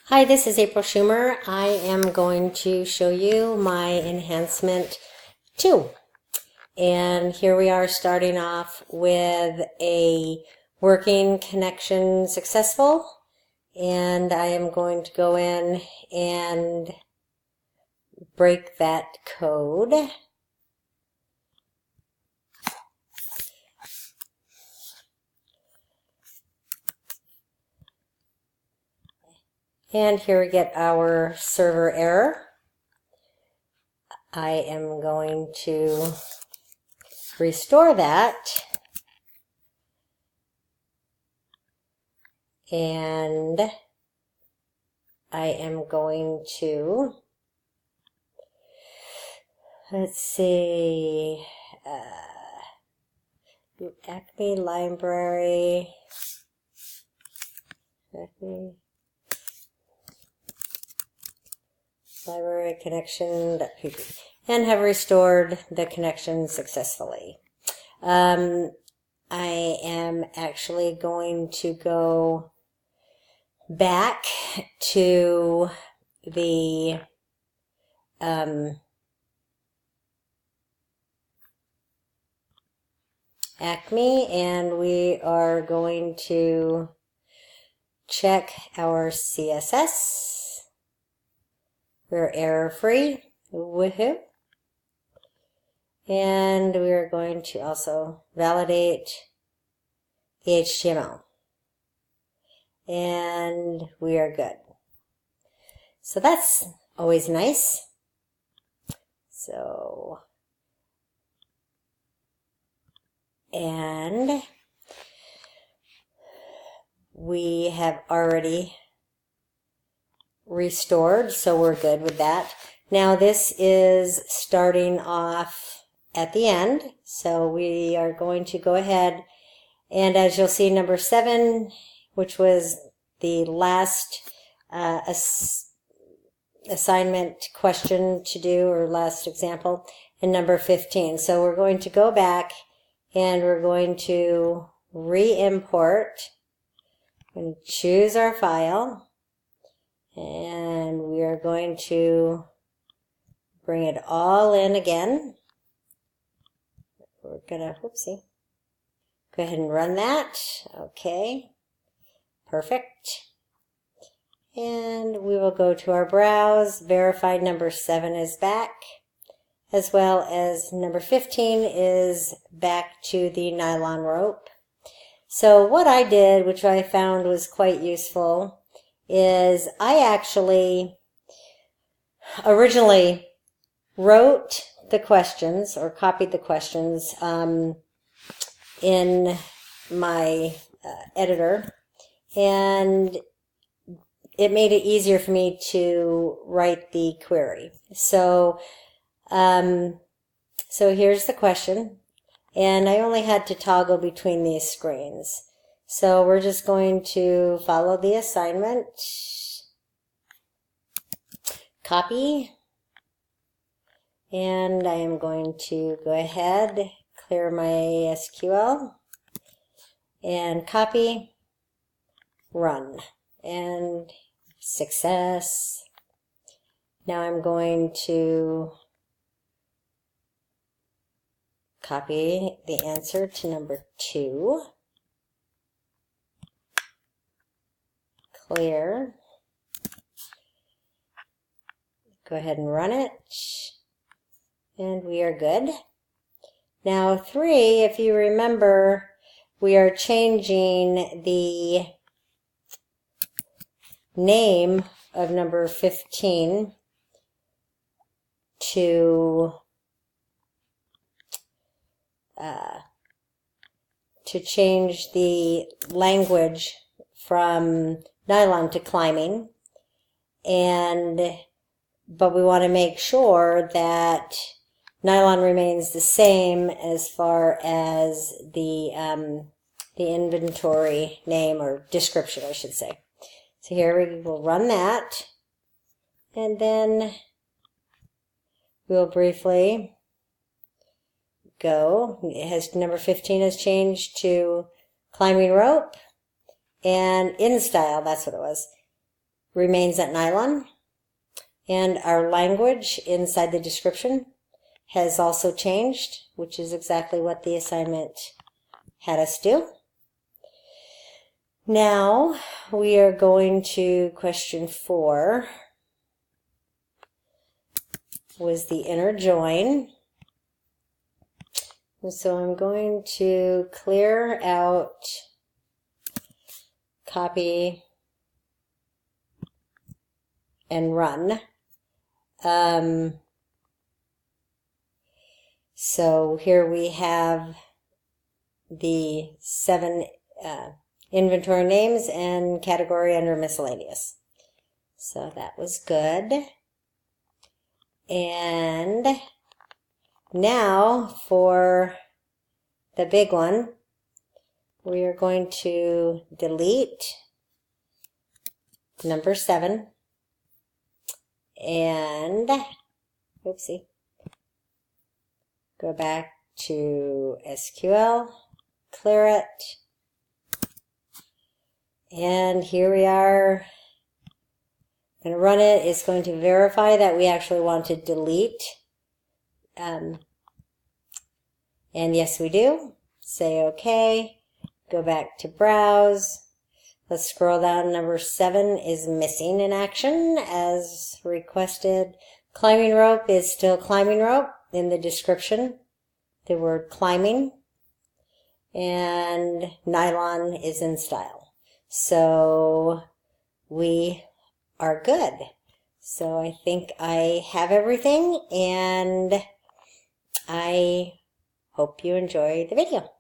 Hi, this is April Schumer. I am going to show you my enhancement 2. And here we are starting off with a working connection successful. And I am going to go in and break that code. And here we get our server error. I am going to restore that. And I am going to, let's see, Acme Library, library connection.pp, and have restored the connection successfully. I am actually going to go back to the Acme, and we are going to check our CSS. We're error-free, woohoo. And we're going to also validate the HTML. And we are good. So that's always nice. So, and we have already restored, so we're good with that. Now this is starting off at the end, so we are going to go ahead, and as you'll see, number 7, which was the last assignment question to do, or last example, and number 15. So we're going to go back and we're going to re-import. We're going to choose our file, and we are going to bring it all in again. We're gonna, whoopsie, go ahead and run that. Okay, perfect. And we will go to our browse, verify number 7 is back, as well as number 15 is back to the nylon rope. So what I did, which I found was quite useful, is I actually originally wrote the questions, or copied the questions in my editor, and it made it easier for me to write the query. So, so here's the question, and I only had to toggle between these screens. So we're just going to follow the assignment, copy, and I am going to go ahead, clear my SQL, and copy, run, and success. Now I'm going to copy the answer to number 2, clear, go ahead and run it, and we are good. Now 3, if you remember, we are changing the name of number 15 to change the language from nylon to climbing, but we want to make sure that nylon remains the same as far as the inventory name, or description, I should say. So here we will run that, and then we'll briefly go. It has, number 15 has changed to climbing rope, and in style, that's what it was. remains at nylon. And our language inside the description has also changed, which is exactly what the assignment had us do. Now we are going to question 4, was the inner join. And so I'm going to clear out, copy, and run. So here we have the 7 inventory names and category under miscellaneous. So that was good. And now for the big one, we are going to delete number 7 and, oopsie, go back to SQL, clear it, and here we are. I'm going to run it. It's going to verify that we actually want to delete. And yes, we do. Say OK. Go back to browse. Let's scroll down. Number 7 is missing in action as requested. Climbing rope is still climbing rope in the description. The word climbing. And nylon is in style. So we are good. So I think I have everything, and I hope you enjoy the video.